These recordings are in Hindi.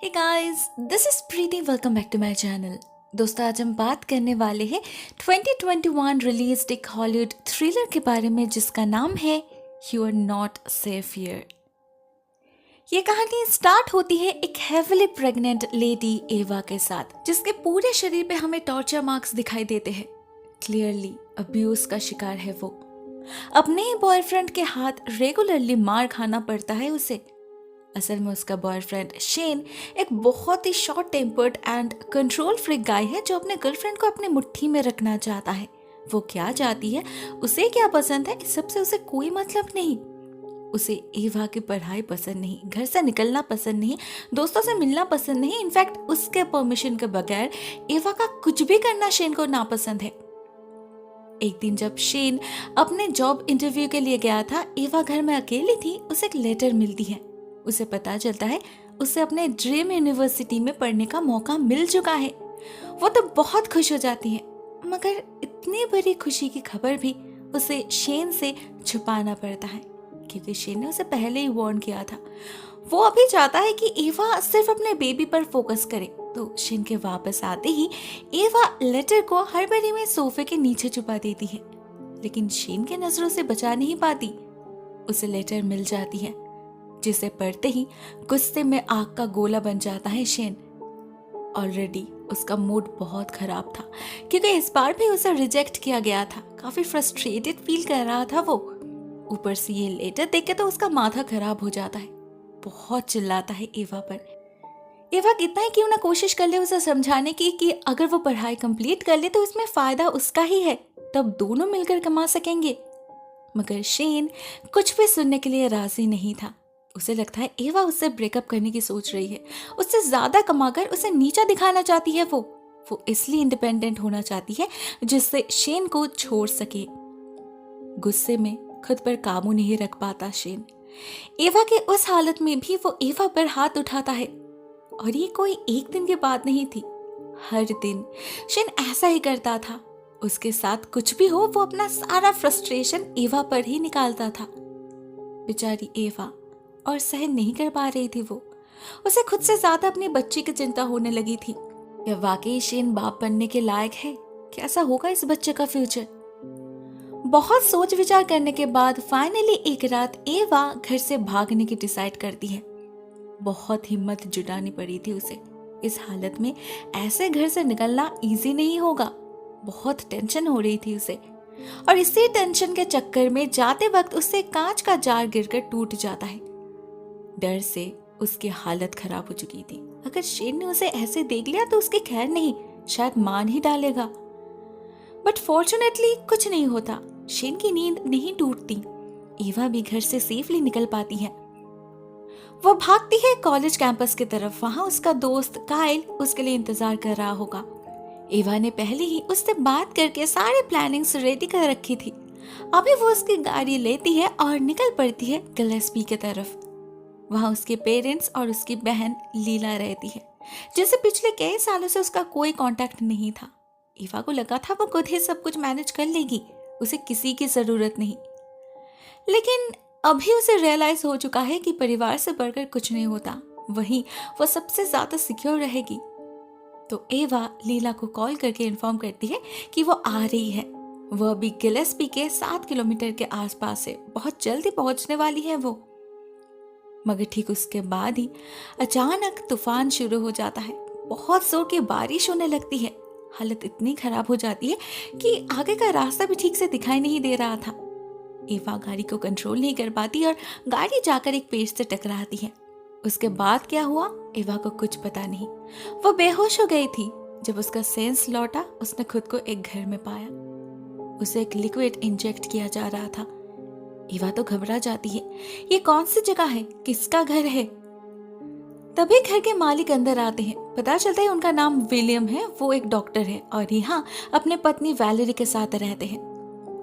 Hey guys, this is Preeti. Welcome back to my channel. दोस्तों, आज हम बात करने वाले हैं 2021 रिलीज्ड एक हॉलीवुड थ्रिलर के बारे में जिसका नाम है you are not safe here. ये कहानी स्टार्ट होती है एक हेविली प्रेग्नेंट लेडी एवा के साथ, जिसके पूरे शरीर पे हमें टॉर्चर मार्क्स दिखाई देते हैं। क्लियरली अब्यूज का शिकार है वो। अपने ही बॉयफ्रेंड के हाथ रेगुलरली मार खाना पड़ता है उसे। असल में उसका बॉयफ्रेंड शेन एक बहुत ही short tempered and control freak guy है जो अपने गर्लफ्रेंड को अपने मुट्ठी में रखना चाहता है। वो क्या चाहती है, उसे क्या पसंद है, इस सबसे उसे कोई मतलब नहीं। उसे एवा की पढ़ाई पसंद नहीं, घर से निकलना पसंद नहीं, दोस्तों से मिलना पसंद नहीं। इनफैक्ट उसके परमिशन के बगैर एवा का कुछ भी करना शेन को नापसंद है। एक दिन जब शेन अपने जॉब इंटरव्यू के लिए गया था, एवा घर में अकेली थी। उसे एक लेटर मिलती है। उसे पता चलता है उसे अपने ड्रीम यूनिवर्सिटी में पढ़ने का मौका मिल चुका है। वो तो बहुत खुश हो जाती है, मगर इतनी बड़ी खुशी की खबर भी उसे शेन से छुपाना पड़ता है, क्योंकि शेन ने उसे पहले ही वार्न किया था। वो अभी चाहता है कि एवा सिर्फ अपने बेबी पर फोकस करे। तो शेन के वापस आते ही एवा लेटर को हड़बड़ी में सोफे के नीचे छुपा देती है, लेकिन शेन के नजरों से बचा नहीं पाती। उसे लेटर मिल जाती है, जिसे पढ़ते ही गुस्से में आग का गोला बन जाता है शेन। ऑलरेडी उसका मूड बहुत खराब था, क्योंकि इस बार भी उसे रिजेक्ट किया गया था। काफी फ्रस्ट्रेटेड फील कर रहा था वो। ऊपर से ये लेटर देख के तो उसका माथा खराब हो जाता है। बहुत चिल्लाता है एवा पर। एवा कितना ही क्यों ना कोशिश कर ले उसे समझाने की कि अगर वो पढ़ाई कंप्लीट कर ले तो इसमें फायदा उसका ही है, तब दोनों मिलकर कमा सकेंगे। मगर शेन कुछ भी सुनने के लिए राजी नहीं था। उसे लगता है एवा उससे ब्रेकअप करने की सोच रही है। उससे ज्यादा कमाकर उसे नीचा दिखाना चाहती है। वो इसलिए इंडिपेंडेंट होना चाहती है जिससे शेन को छोड़ सके। गुस्से में खुद पर काबू नहीं रख पाता शेन। एवा के उस हालत में भी वो एवा पर हाथ उठाता है। और ये कोई एक दिन की बात नहीं थी, हर दिन शेन ऐसा ही करता था। उसके साथ कुछ भी हो, वो अपना सारा फ्रस्ट्रेशन एवा पर ही निकालता था। बेचारी एवा और सहन नहीं कर पा रही थी वो। उसे खुद से ज्यादा अपनी बच्ची की चिंता होने लगी थी। क्या वाकई शेन बाप बनने के लायक है? कैसा होगा इस बच्चे का फ्यूचर? बहुत सोच विचार करने के बाद फाइनली एक रात एवा घर से भागने की डिसाइड करती है। बहुत हिम्मत जुटानी पड़ी थी उसे। इस हालत में ऐसे घर से निकलना इजी नहीं होगा। बहुत टेंशन हो रही थी उसे, और इसी टेंशन के चक्कर में जाते वक्त उससे कांच का जार गिरकर टूट जाता है। डर से उसकी हालत खराब हो चुकी थी। अगर शेन ने उसे ऐसे देख लिया तो उसकी खैर नहीं, शायद मान ही डालेगा। बट फॉर्चुनेटली कुछ नहीं होता। शेन की नींद नहीं टूटती। एवा भी घर से सेफली निकल पाती है। वो भागती है कॉलेज कैंपस की तरफ। वहां उसका दोस्त काइल उसके लिए इंतजार कर रहा होगा। एवा ने पहले ही उससे बात करके सारे प्लानिंग्स रेडी कर रखी थी। अभी वो उसकी गाड़ी लेती है और निकल पड़ती है गिलेस्पी की तरफ। वहां उसके पेरेंट्स और उसकी बहन लीला रहती है, जिसे पिछले कई सालों से उसका कोई कांटेक्ट नहीं था। ईवा को लगा था वो खुद ही सब कुछ मैनेज कर लेगी, उसे किसी की जरूरत नहीं। लेकिन अभी उसे रियलाइज हो चुका है कि परिवार से बढ़कर कुछ नहीं होता। वहीं वो सबसे ज्यादा सिक्योर रहेगी। तो एवा लीला को कॉल करके इन्फॉर्म करती है कि वो आ रही है। वो अभी गिलेस्पी के 7 किलोमीटर के आसपास है, बहुत जल्दी पहुंचने वाली है वो। मगर ठीक उसके बाद ही अचानक तूफान शुरू हो जाता है। बहुत जोर की बारिश होने लगती है। हालत इतनी खराब हो जाती है कि आगे का रास्ता भी ठीक से दिखाई नहीं दे रहा था। एवा गाड़ी को कंट्रोल नहीं कर पाती और गाड़ी जाकर एक पेड़ से टकराती है। उसके बाद क्या हुआ, एवा को कुछ पता नहीं। वो बेहोश हो गई थी। जब उसका सेंस लौटा, उसने खुद को एक घर में पाया। उसे एक लिक्विड इंजेक्ट किया जा रहा था। एवा तो घबरा जाती है। ये कौन सी जगह है, किसका घर है? तभी घर के मालिक अंदर आते हैं। पता चलता है उनका नाम विलियम है। वो एक डॉक्टर है और यहाँ अपने पत्नी वैलेरी के साथ रहते हैं।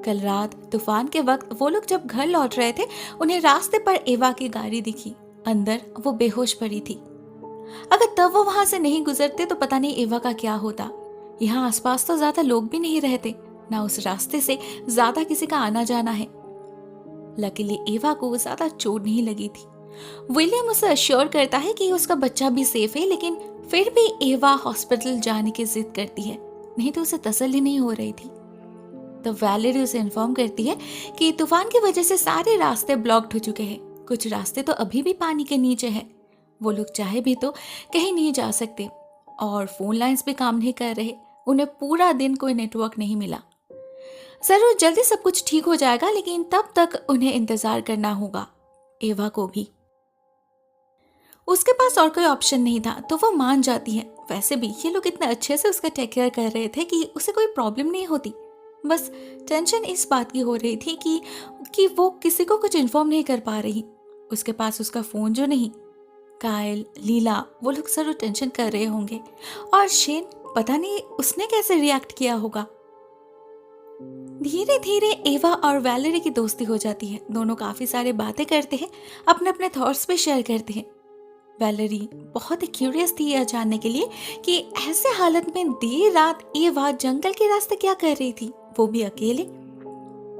कल रात तूफान के वक्त वो लोग जब घर लौट रहे थे, उन्हें रास्ते पर एवा की गाड़ी दिखी। अंदर वो बेहोश पड़ी थी। अगर तब वो वहां से नहीं गुजरते तो पता नहीं एवा का क्या होता। यहाँ आसपास तो ज्यादा लोग भी नहीं रहते, ना उस रास्ते से ज्यादा किसी का आना जाना है। लकीली एवा को ज्यादा चोट नहीं लगी थी। विलियम उसे अश्योर करता है कि उसका बच्चा भी सेफ है, लेकिन फिर भी एवा हॉस्पिटल जाने की जिद करती है, नहीं तो उसे तसल्ली नहीं हो रही थी। तो वैलेरी उसे इन्फॉर्म करती है कि तूफान की वजह से सारे रास्ते ब्लॉक्ड हो चुके हैं, कुछ रास्ते तो अभी भी पानी के नीचे हैं, वो लोग चाहे भी तो कहीं नहीं जा सकते, और फोन लाइंस भी काम नहीं कर रहे, उन्हें पूरा दिन कोई नेटवर्क नहीं मिला। जरूर जल्दी सब कुछ ठीक हो जाएगा, लेकिन तब तक उन्हें इंतजार करना होगा, एवा को भी। उसके पास और कोई ऑप्शन नहीं था, तो वो मान जाती है। वैसे भी ये लोग इतने अच्छे से उसका टेक केयर कर रहे थे कि उसे कोई प्रॉब्लम नहीं होती। बस टेंशन इस बात की हो रही थी कि वो किसी को कुछ इन्फॉर्म नहीं कर पा रही। उसके पास उसका फोन जो नहीं। कायल, लीला, वो लोग जरूर टेंशन कर रहे होंगे, और शेन पता नहीं उसने कैसे रिएक्ट किया होगा। धीरे धीरे एवा और वैलेरी की दोस्ती हो जाती है। दोनों काफी सारे बातें करते हैं, अपने अपने थॉट्स भी शेयर करते हैं। वैलेरी बहुत क्यूरियस थी यह जानने के लिए कि ऐसे हालत में देर रात एवा जंगल के रास्ते क्या कर रही थी, वो भी अकेले।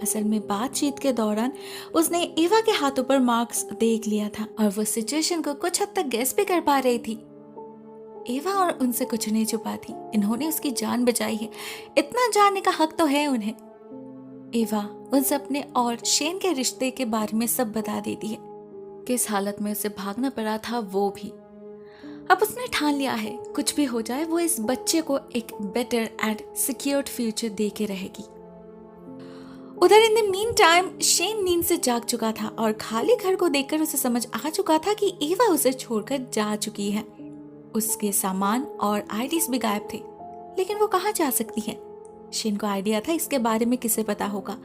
असल में बातचीत के दौरान उसने एवा के हाथों पर मार्क्स देख लिया था, और वो सिचुएशन को कुछ हद तक गेस भी कर पा रही थी। एवा और उनसे कुछ नहीं छुपा थी, इन्होंने उसकी जान बचाई है, इतना जानने का हक तो है उन्हें। एवा उनसे अपने और शेन के रिश्ते के बारे में सब बता देती है, किस हालत में उसे भागना पड़ा था वो भी। अब उसने ठान लिया है, कुछ भी हो जाए वो इस बच्चे को एक बेटर एंड सिक्योर्ड फ्यूचर दे के रहेगी। उधर in the mean time Shane नींद से जाग चुका था, और खाली घर को देखकर उसे समझ आ चुका था कि एवा उसे छोड़कर जा चुकी है। उसके सामान और आईडीज भी गायब थे, लेकिन वो कहाँ जा सकती है। शेन को आइडिया था इसके बारे में किसे पता होगा।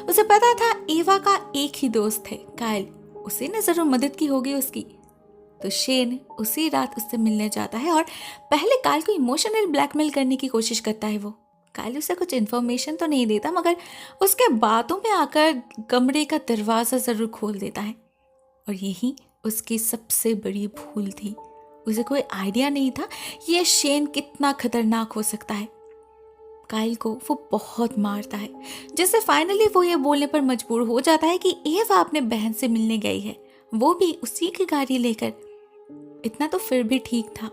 उसे पता था एवा का एक ही दोस्त है, कायल, उसे न जरूर मदद की होगी उसकी। तो शेन उसी रात उससे मिलने जाता है, और पहले कायल को इमोशनल ब्लैकमेल करने की कोशिश करता है। वो कायल उसे कुछ इन्फॉर्मेशन तो नहीं देता, मगर उसके बातों में आकर कमरे का दरवाजा जरूर खोल देता है। और यही उसकी सबसे बड़ी भूल थी। उसे कोई आइडिया नहीं था ये शेन कितना खतरनाक हो सकता है। कायल को वो बहुत मारता है, जिससे फाइनली वो ये बोलने पर मजबूर हो जाता है कि एवा अपने बहन से मिलने गई है, वो भी उसी की गाड़ी लेकर। इतना तो फिर भी ठीक था।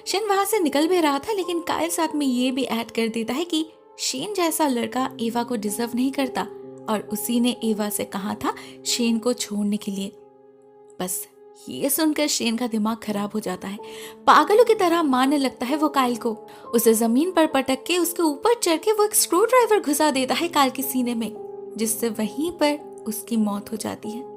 शेन वहां से निकल भी रहा था, लेकिन कायल साथ में ये भी ऐड कर देता है कि शेन जैसा लड़का एवा को डिजर्व नहीं करता, और उसी ने एवा से कहा था शेन को छोड़ने के लिए। बस ये सुनकर शेन का दिमाग खराब हो जाता है, पागलों की तरह मारने लगता है वो कायल को। उसे जमीन पर पटक के उसके ऊपर चढ़ के वो एक स्क्रू ड्राइवर घुसा देता है कायल के सीने में, जिससे वहीं पर उसकी मौत हो जाती है।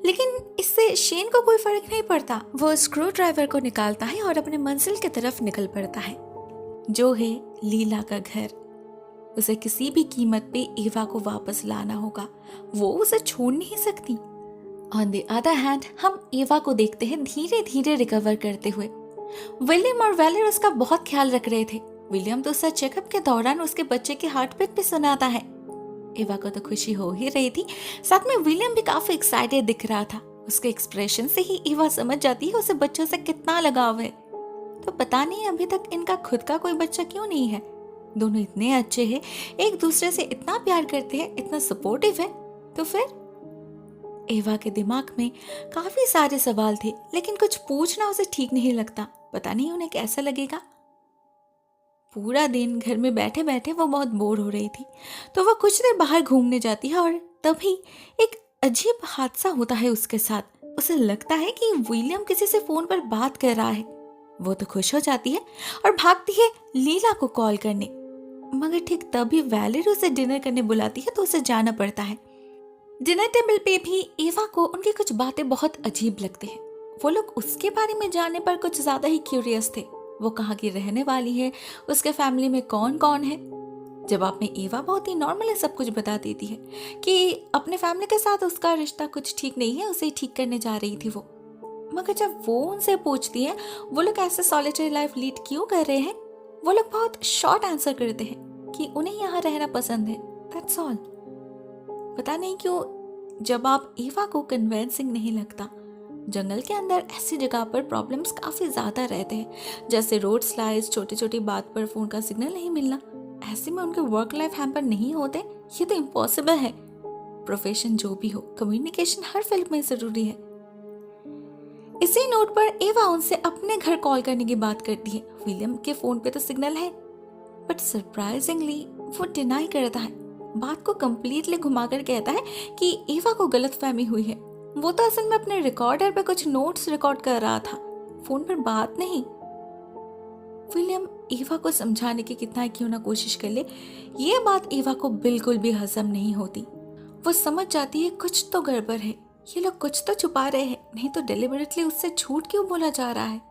लेकिन इससे शेन को कोई फर्क नहीं पड़ता। वो स्क्रू ड्राइवर को निकालता है और अपने मंजिल की तरफ निकल पड़ता है, जो है लीला का घर। उसे किसी भी कीमत पे एवा को वापस लाना होगा, वो उसे छोड़ नहीं सकती। ऑन द अदर हैंड हम एवा को देखते हैं धीरे धीरे रिकवर करते हुए। विलियम और वैलेरी उसका बहुत ख्याल रख रहे थे। विलियम तो उससे चेकअप के दौरान उसके बच्चे की हार्ट बीट भी सुनाता है। एवा को तो खुशी हो ही रही थी, साथ में विलियम भी काफी एक्साइटेड दिख रहा था। उसके एक्सप्रेशन से ही एवा समझ जाती है उसे बच्चों से कितना लगाव है। तो पता नहीं अभी तक इनका खुद का कोई बच्चा क्यों नहीं है। दोनों इतने अच्छे हैं, एक दूसरे से इतना प्यार करते हैं, इतना सपोर्टिव है। तो फिर एवा के दिमाग में काफी सारे सवाल थे, लेकिन कुछ पूछना उसे ठीक नहीं लगता। पता नहीं उन्हें कैसा लगेगा। पूरा दिन घर में बैठे बैठे वो बहुत बोर हो रही थी, तो वो कुछ देर बाहर घूमने जाती है, और तभी एक अजीब हादसा होता है उसके साथ। उसे लगता है कि विलियम किसी से फोन पर बात कर रहा है। वो तो खुश हो जाती है और भागती है लीला को कॉल करने, मगर ठीक तभी वैलेरी उसे डिनर करने बुलाती है, तो उसे जाना पड़ता है। डिनर टेबल पे भी एवा को उनकी कुछ बातें बहुत अजीब लगते हैं। वो लोग उसके बारे में जानने पर कुछ ज्यादा ही क्यूरियस थे। वो कहाँ की रहने वाली है, उसके फैमिली में कौन कौन है। जवाब में एवा बहुत ही नॉर्मली सब कुछ बता देती है कि अपने फैमिली के साथ उसका रिश्ता कुछ ठीक नहीं है, उसे ठीक करने जा रही थी वो। मगर जब वो उनसे पूछती है वो लोग ऐसे सॉलिटरी लाइफ लीड क्यों कर रहे हैं, वो लोग बहुत शॉर्ट आंसर करते हैं कि उन्हें यहाँ रहना पसंद है, दैट्स ऑल। पता नहीं क्यों जब आप एवा को कन्विंसिंग नहीं लगता। जंगल के अंदर ऐसी जगह पर प्रॉब्लम्स काफी ज्यादा रहते हैं, जैसे रोड स्लाइड्स, छोटी छोटी बात पर फोन का सिग्नल नहीं मिलना। ऐसे में उनके वर्क लाइफ हैम्पर नहीं होते, ये तो इम्पॉसिबल है। प्रोफेशन जो भी हो, कम्युनिकेशन हर फील्ड में जरूरी है। इसी नोट पर एवा उनसे अपने घर कॉल करने की बात करती है। विलियम के फोन पे तो सिग्नल है, बट सरप्राइजिंगली वो डिनाई करता है। बात को कंप्लीटली घुमाकर कहता है कि एवा को गलतफहमी हुई है। वो तो असल में अपने रिकॉर्डर पे कुछ नोट्स रिकॉर्ड कर रहा था, फोन पर बात नहीं। विलियम एवा को समझाने की कितना ही क्यों ना कोशिश कर ले, ये बात एवा को बिल्कुल भी हजम नहीं होती। वो समझ जाती है कुछ तो गड़बड़ है, ये लोग कुछ तो छुपा रहे हैं, नहीं तो डेलिबरेटली उससे झूठ क्यों बोला जा रहा है।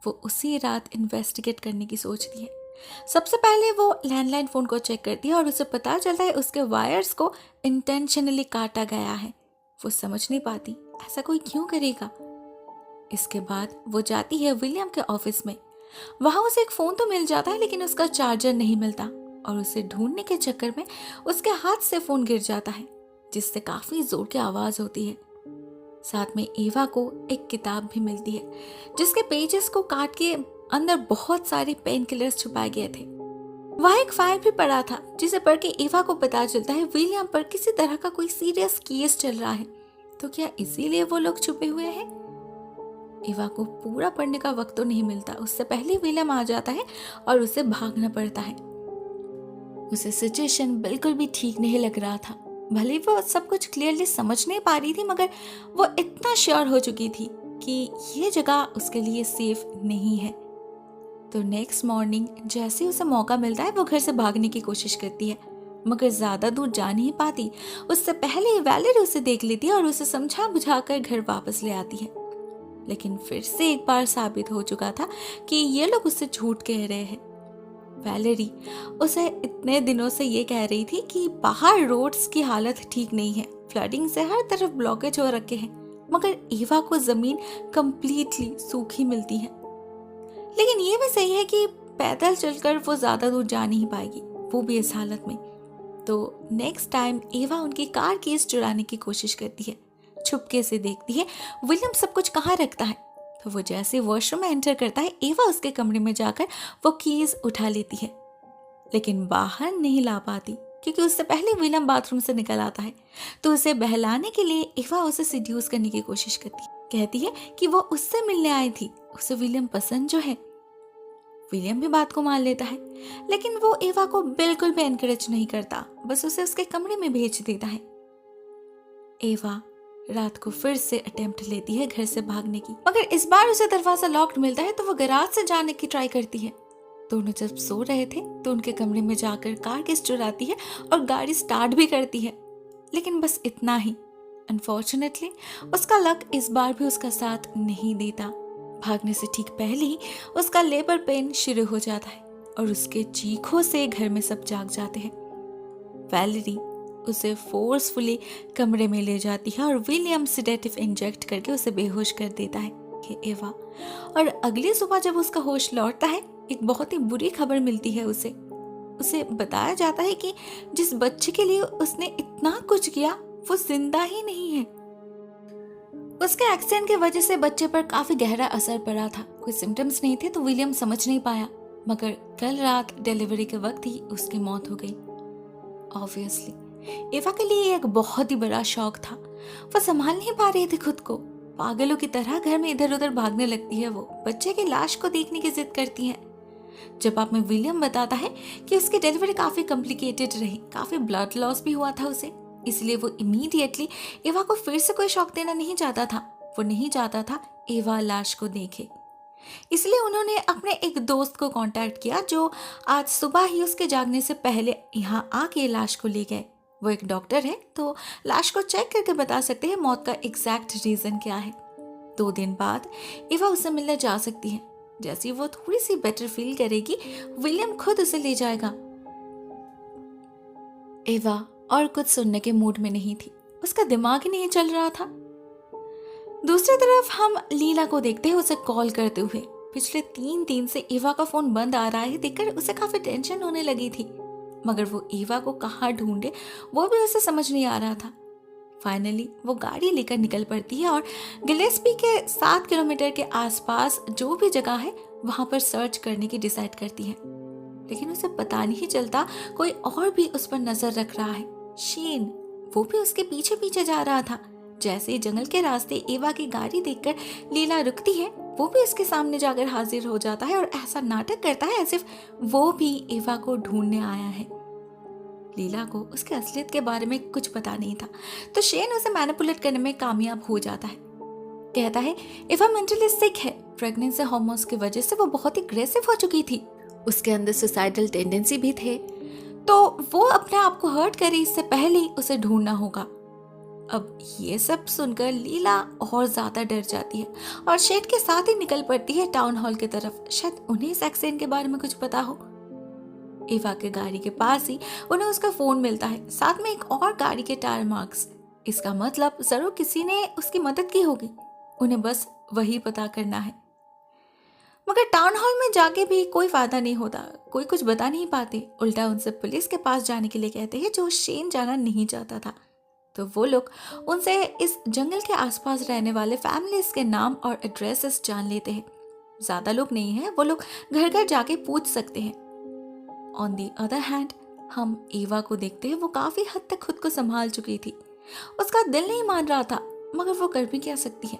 वो उसी रात इन्वेस्टिगेट करने की सोचती है। सबसे पहले वो लैंडलाइन फोन को चेक करती है और उसे पता चलता है उसके वायर्स को इंटेंशनली काटा गया है। वो समझ नहीं पाती ऐसा कोई क्यों करेगा। इसके बाद वो जाती है विलियम के ऑफिस में। वहां उसे एक फोन तो मिल जाता है, लेकिन उसका चार्जर नहीं मिलता और उसे ढूंढने के चक्कर में उसके हाथ से फोन गिर जाता है, जिससे काफी जोर की आवाज होती है। साथ में एवा को एक किताब भी मिलती है, जिसके पेजेस को काट के अंदर बहुत सारे पेन किलर्स छुपाए गए थे। वहाँ एक फाइल भी पड़ा था, जिसे पढ़ के एवा को पता चलता है विलियम पर किसी तरह का कोई सीरियस केस चल रहा है। तो क्या इसीलिए वो लोग छुपे हुए हैं? एवा को पूरा पढ़ने का वक्त तो नहीं मिलता, उससे पहले विलियम आ जाता है और उसे भागना पड़ता है। उसे सिचुएशन बिल्कुल भी ठीक नहीं लग रहा था। भले वो सब कुछ क्लियरली समझ नहीं पा रही थी, मगर वो इतना श्योर हो चुकी थी कि ये जगह उसके लिए सेफ नहीं है। तो नेक्स्ट मॉर्निंग जैसे उसे मौका मिलता है वो घर से भागने की कोशिश करती है, मगर ज्यादा दूर जा नहीं पाती। उससे पहले वैलेरी उसे देख लेती है और उसे समझा बुझाकर घर वापस ले आती है। लेकिन फिर से एक बार साबित हो चुका था कि ये लोग उससे झूठ कह रहे हैं। वैलेरी उसे इतने दिनों से ये कह रही थी कि बाहर रोड्स की हालत ठीक नहीं है, फ्लडिंग से हर तरफ ब्लॉकेज हो रखे हैं, मगर एवा को जमीन कंप्लीटली सूखी मिलती है। लेकिन ये भी सही है कि पैदल चलकर वो ज्यादा दूर जा नहीं पाएगी, वो भी इस हालत में। तो नेक्स्ट टाइम एवा उनकी कार कीज चुराने की कोशिश करती है। छुपके से देखती है विलियम सब कुछ कहाँ रखता है। तो वो जैसे वॉशरूम में एंटर करता है, एवा उसके कमरे में जाकर वो कीज उठा लेती है, लेकिन बाहर नहीं ला पाती क्योंकि उससे पहले विलियम बाथरूम से निकल आता है। तो उसे बहलाने के लिए एवा उसे सिड्यूस करने की कोशिश करती है। कहती है कि वो उससे मिलने आई थी, उसे विलियम पसंद जो है। विलियम भी बात को मान लेता है, लेकिन वो एवा को बिल्कुल भी एनकरेज नहीं करता, बस उसे उसके कमरे में भेज देता है। एवा रात को फिर से अटेम्प्ट लेती है घर से भागने की, मगर इस बार उसे दरवाजा लॉक्ड मिलता है। तो वो गैराज से जाने की ट्राई करती है। दोनों जब सो रहे थे तो उनके कमरे में जाकर कार कीज चुराती है और गाड़ी स्टार्ट भी करती है, लेकिन बस इतना ही। अनफॉर्चुनेटली उसका लक इस बार भी उसका साथ नहीं देता। भागने से ठीक पहले ही उसका लेबर पेन शुरू हो जाता है और उसके चीखों से घर में सब जाग जाते हैं। वैलेरी उसे फोर्सफुली कमरे में ले जाती है और विलियम सिडेटिव इंजेक्ट करके उसे बेहोश कर देता है कि एवा। और अगली सुबह जब उसका होश लौटता है, एक बहुत ही बुरी खबर मिलती है उसे बताया जाता है कि जिस बच्चे के लिए उसने इतना कुछ किया वो जिंदा ही नहीं है। उसके एक्सीडेंट की वजह से बच्चे पर काफी गहरा असर पड़ा था। कोई सिम्टम्स नहीं थे तो विलियम समझ नहीं पाया, मगर कल रात डिलीवरी के वक्त ही उसकी मौत हो गई। ऑब्वियसली एवा के लिए एक बहुत ही बड़ा शॉक था। वो संभाल नहीं पा रही थी खुद को। पागलों की तरह घर में इधर उधर भागने लगती है। वो बच्चे की लाश को देखने की जिद करती है। जवाब में विलियम बताता है कि उसकी डिलीवरी काफी कॉम्प्लिकेटेड रही, काफी ब्लड लॉस भी हुआ था उसे, इसलिए वो इमीडिएटली एवा को फिर से कोई शॉक देना नहीं चाहता था। वो नहीं चाहता था एवा लाश को देखे, इसलिए उन्होंने अपने एक दोस्त को कांटेक्ट किया जो आज सुबह ही उसके जागने से पहले यहाँ आके लाश को ले गए। वो एक डॉक्टर है, तो लाश को चेक करके बता सकते हैं मौत का एग्जैक्ट रीजन क्या है। 2 दिन बाद एवा उसे मिलने जा सकती है। जैसे वो थोड़ी सी बेटर फील करेगी, विलियम खुद उसे ले जाएगा। एवा और कुछ सुनने के मूड में नहीं थी, उसका दिमाग ही नहीं चल रहा था। दूसरी तरफ हम लीला को देखते हैं उसे कॉल करते हुए। पिछले 3 दिन से एवा का फोन बंद आ रहा है देखकर उसे काफी टेंशन होने लगी थी, मगर वो एवा को कहाँ ढूंढे वो भी उसे समझ नहीं आ रहा था। फाइनली वो गाड़ी लेकर निकल पड़ती है और गिलेस्पी के 7 किलोमीटर के आसपास जो भी जगह है वहां पर सर्च करने की डिसाइड करती है। लेकिन उसे पता नहीं चलता कोई और भी उस पर नजर रख रहा है। शीन वो भी उसके पीछे पीछे जा रहा था, जैसे ही जंगल के रास्ते एवा की गाड़ी देखकर लीला रुकती है, वो भी उसके सामने जाकर हाजिर हो जाता है और ऐसा नाटक करता है ऐसे वो भी एवा को ढूंढने आया है। लीला को उसके असलियत के बारे में कुछ पता नहीं था, तो शेन उसे मैनिपुलेट करने में कामयाब हो जाता है। कहता है एवा मेंटली सिक है, प्रेगनेंसी हार्मोन्स की वजह से वो बहुत ही अग्रेसिव हो चुकी थी, उसके अंदर सुसाइडल टेंडेंसी भी थे, तो वो अपने आप को हर्ट करे इससे पहले ही उसे ढूंढना होगा। अब ये सब सुनकर लीला और ज्यादा डर जाती है और शेड के साथ ही निकल पड़ती है टाउन हॉल की तरफ। शायद उन्हें इस एक्सीडेंट के बारे में कुछ पता हो। एवा के गाड़ी के पास ही उन्हें उसका फोन मिलता है, साथ में एक और गाड़ी के टायर मार्क्स। इसका मतलब जरूर किसी ने उसकी मदद की होगी, उन्हें बस वही पता करना है। मगर टाउन हॉल में जाके भी कोई फायदा नहीं होता, कोई कुछ बता नहीं पाते, उल्टा उनसे पुलिस के पास जाने के लिए कहते हैं जो शेन जाना नहीं चाहता था। तो वो लोग उनसे इस जंगल के आसपास रहने वाले फैमिलीज के नाम और एड्रेसेस जान लेते हैं। ज्यादा लोग नहीं है, वो लोग घर घर जाके पूछ सकते हैं। ऑन दी अदर हैंड हम एवा को देखते हैं, वो काफी हद तक खुद को संभाल चुकी थी। उसका दिल नहीं मान रहा था, मगर वो कर भी क्या सकती है।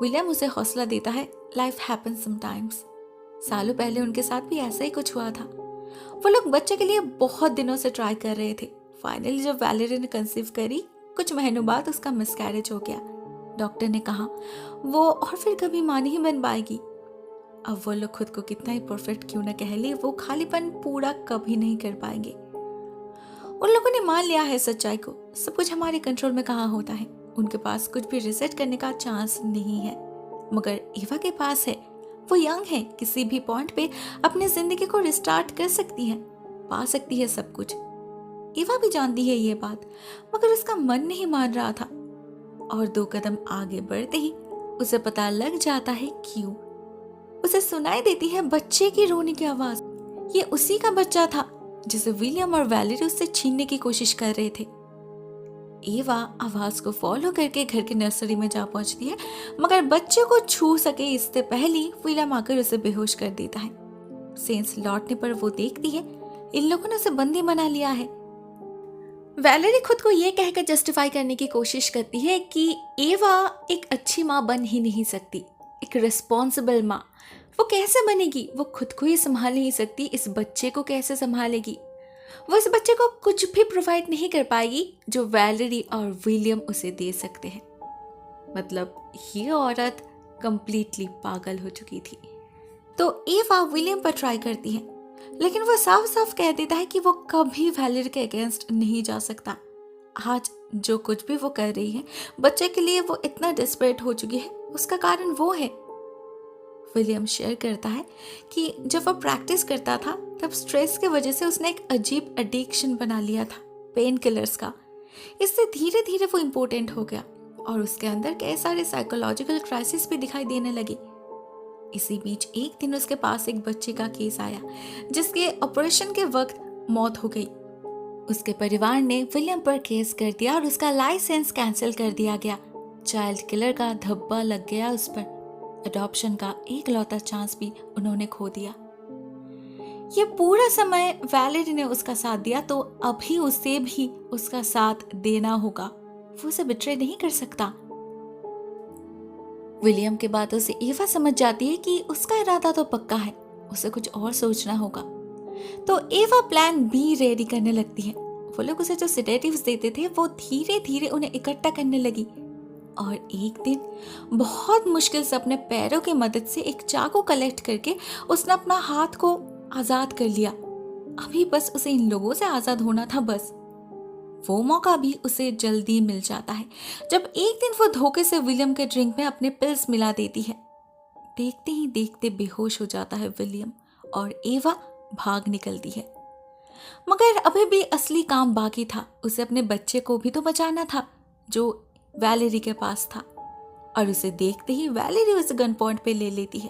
विलियम उसे हौसला देता है, लाइफ हैपेंस समटाइम्स। सालों पहले उनके साथ भी ऐसा ही कुछ हुआ था। वो लोग बच्चे के लिए बहुत दिनों से ट्राई कर रहे थे। फाइनली जब वैलेरी ने कंसीव करी, कुछ महीनों बाद उसका मिसकैरेज हो गया। डॉक्टर ने कहा वो और फिर कभी मां नहीं बन पाएगी। अब वो लोग खुद को कितना ही परफेक्ट क्यों ना कह ले, वो खालीपन पूरा कभी नहीं कर पाएंगे। उन लोगों ने मान लिया है सच्चाई को, सब कुछ हमारे कंट्रोल में कहाँ होता है। उनके पास कुछ भी रिसर्च करने का चांस नहीं है, मगर एवा के पास है। वो यंग है, किसी भी पॉइंट पे अपनी जिंदगी को रिस्टार्ट कर सकती है, पा सकती है सब कुछ। एवा भी जानती है ये बात, मगर उसका मन नहीं मान रहा था। और 2 कदम आगे बढ़ते ही उसे पता लग जाता है क्यों। उसे सुनाई देती है बच्चे की रोने की आवाज। ये उसी का बच्चा था जिसे विलियम और वैलेरी उससे छीनने की कोशिश कर रहे थे। एवा आवाज को फॉलो करके घर की नर्सरी में जा पहुंचती है, मगर बच्चे को छू सके इससे पहले विलियम आकर उसे बेहोश कर देता है। सेंस लौटने पर वो देखती है इन लोगों ने उसे बंदी बना लिया है। वैलेरी खुद को ये कहकर जस्टिफाई करने की कोशिश करती है कि एवा एक अच्छी माँ बन ही नहीं सकती, एक रिस्पॉन्सिबल माँ। वो कैसे बनेगी? वो खुद को ही संभाल नहीं सकती, इस बच्चे को कैसे संभालेगी? वो इस बच्चे को कुछ भी प्रोवाइड नहीं कर पाएगी जो वैलेरी और विलियम उसे दे सकते हैं। मतलब ये औरत कंप्लीटली पागल हो चुकी थी। तो एवा विलियम पर ट्राई करती है, लेकिन वो साफ साफ कह देता है कि वो कभी वैलेरी के अगेंस्ट नहीं जा सकता। आज जो कुछ भी वो कर रही है बच्चे के लिए, वो इतना डेस्परेट हो चुकी है, उसका कारण वो है। विलियम शेयर करता है कि जब वो प्रैक्टिस करता था तब स्ट्रेस की वजह से उसने एक अजीब एडिक्शन बना लिया था पेन किलर्स का। इससे धीरे धीरे वो इम्पोर्टेंट हो गया और उसके अंदर कई सारे साइकोलॉजिकल क्राइसिस भी दिखाई देने लगे। इसी बीच एक दिन उसके पास एक बच्चे का केस आया जिसके ऑपरेशन के वक्त मौत हो गई। उसके परिवार ने विलियम पर केस कर दिया और उसका लाइसेंस कैंसिल कर दिया गया। चाइल्ड किलर का धब्बा लग गया उस पर। अडॉप्शन का एक लौता चांस भी उन्होंने खो दिया। ये पूरा समय वैलेरी ने उसका साथ दिया, तो अभी उसे भी उसका साथ देना होगा। वो उसे बिट्रे नहीं कर सकता। विलियम के बातों से एवा समझ जाती है कि उसका इरादा तो पक्का है, उसे कुछ और सोचना होगा। तो एवा प्लान बी रेडी करने लगती है। वो लोग उसे जो सेडेटिव्स देते थे वो धीरे धीरे उन्हें इकट्ठा करने लगी और एक दिन बहुत मुश्किल से अपने पैरों की मदद से एक चाकू कलेक्ट करके उसने अपना हाथ को आजाद कर लिया। अभी बस उसे इन लोगों से आजाद होना था। बस वो मौका भी उसे जल्दी मिल जाता है जब एक दिन वो धोखे से विलियम के ड्रिंक में अपने पिल्स मिला देती है। देखते ही देखते बेहोश हो जाता है विलियम और एवा भाग निकलती है। मगर अभी भी असली काम बाकी था। उसे अपने बच्चे को भी तो बचाना था जो वैलेरी के पास था। और उसे देखते ही वैलेरी उसे गन पॉइंट पे ले लेती है।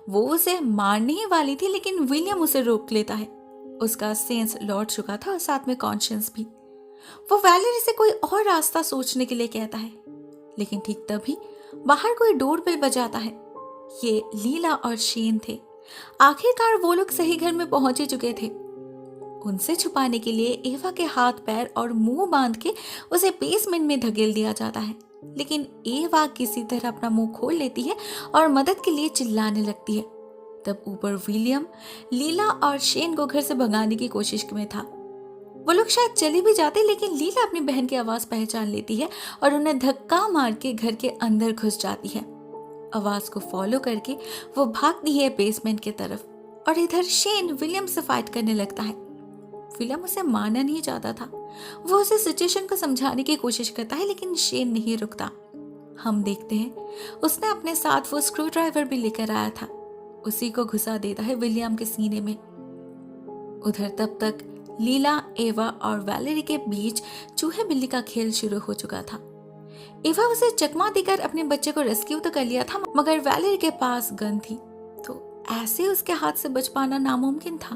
वो उसे मारने ही वाली थी, लेकिन विलियम उसे रोक लेता है। उसका सेंस लौट चुका था और साथ में कॉन्शियस भी। वो वैलेरी से कोई और रास्ता सोचने के लिए कहता है, लेकिन ठीक तभी बाहर कोई डोरबेल बजाता है। ये लीला और शेन थे। आखिरकार वो लोग सही घर में पहुंच ही चुके थे। उनसे छुपाने के लिए एवा के हाथ पैर और मुंह बांध के उसे बेसमेंट में धकेल दिया जाता है, लेकिन एवा किसी तरह अपना मुंह खोल लेती है और मदद के लिए चिल्लाने लगती है। तब ऊपर विलियम लीला और शेन को घर से भगाने की कोशिश में था। वो लोग शायद चले भी जाते, लेकिन लीला अपनी बहन की आवाज पहचान लेती है और उन्हें धक्का मार के घर के अंदर घुस जाती है। आवाज को फॉलो करके वो भागती है बेसमेंट की तरफ, और इधर शेन विलियम से फाइट करने लगता है। विलियम उसे मारना नहीं चाहता था। वो उसे सिचुएशन को समझाने की कोशिश करता है, लेकिन शेन नहीं रुकता। हम देखते हैं उसने अपने साथ वो स्क्रू ड्राइवर भी लेकर आया था, उसी को घुसा देता है विलियम के सीने में। उधर तब तक लीला, एवा और वैलेरी के बीच चूहे बिल्ली का खेल शुरू हो चुका था। एवा उसे चकमा देकर अपने बच्चे को रेस्क्यू तो कर लिया था, मगर वैलेरी के पास गन थी, तो ऐसे उसके हाथ से बच पाना नामुमकिन था।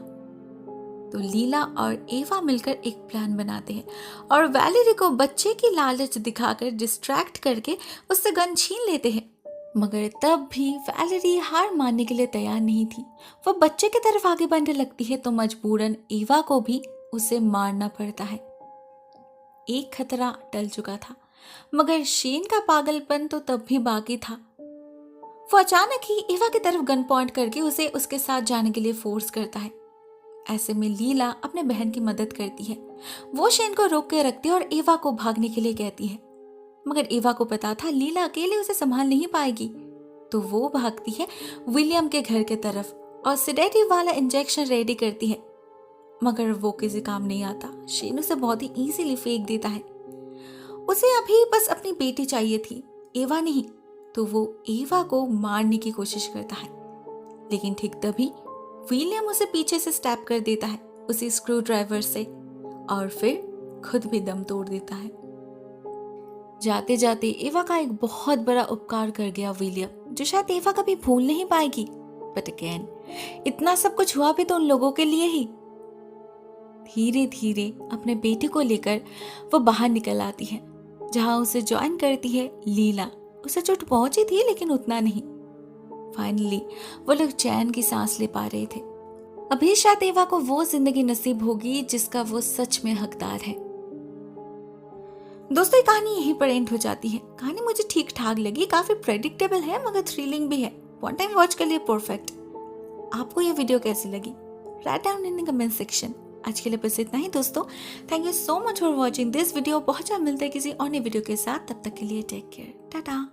तो लीला और एवा मिलकर एक प्लान बनाते हैं और वैलेरी को बच्चे की लालच दिखाकर डिस्ट्रैक्ट करके उससे गन छीन लेते हैं। मगर तब भी वैलेरी हार मानने के लिए तैयार नहीं थी। वो बच्चे की तरफ आगे बढ़ने लगती है, तो मजबूरन एवा को भी उसे मारना पड़ता है। एक खतरा टल चुका था, मगर शेन का पागलपन तो तब भी बाकी था। वो अचानक ही एवा की तरफ गन पॉइंट करके उसे उसके साथ जाने के लिए फोर्स करता है। ऐसे में लीला अपने बहन की मदद करती है। वो शेन को रोक के रखती है और एवा को भागने के लिए कहती है, मगर एवा को पता था लीला अकेले उसे संभाल नहीं पाएगी, तो वो भागती है विलियम के घर की तरफ और सेडेटिव वाला इंजेक्शन रेडी करती है, मगर वो किसी काम नहीं आता। शेन उसे बहुत ही इजीली फेंक देता है। उसे अभी बस अपनी बेटी चाहिए थी, एवा नहीं, तो वो एवा को मारने की कोशिश करता है, लेकिन ठीक तभी विलियम उसे पीछे से स्टैप कर देता है उसी स्क्रू ड्राइवर से, और फिर खुद भी दम तोड़ देता है। जाते जाते एवा का एक बहुत बड़ा उपकार कर गया विलियम, जो शायद एवा कभी भूल नहीं पाएगी। बट अगेन, इतना सब कुछ हुआ भी तो उन लोगों के लिए ही। धीरे धीरे अपने बेटे को लेकर वो बाहर निकल आती है, जहां उसे ज्वाइन करती है लीला। उसे चोट पहुंची थी, लेकिन उतना नहीं। फाइनली वो लोग चैन की सांस ले पा रहे थे। अभी शायद एवा को वो जिंदगी नसीब होगी जिसका वो सच में हकदार है। दोस्तों, ये कहानी यहीं पर एंड हो जाती है। कहानी मुझे ठीक ठाक लगी, काफी प्रेडिक्टेबल है मगर थ्रिलिंग भी है। वन टाइम वॉच के लिए परफेक्ट। आपको ये वीडियो कैसी लगी? Write down in the comment section. आज के लिए बस इतना ही दोस्तों। Thank you so much for watching this video. बहुत जल्द मिलते हैं किसी और नई वीडियो के साथ। तब तक के लिए टेक केयर, टाटा।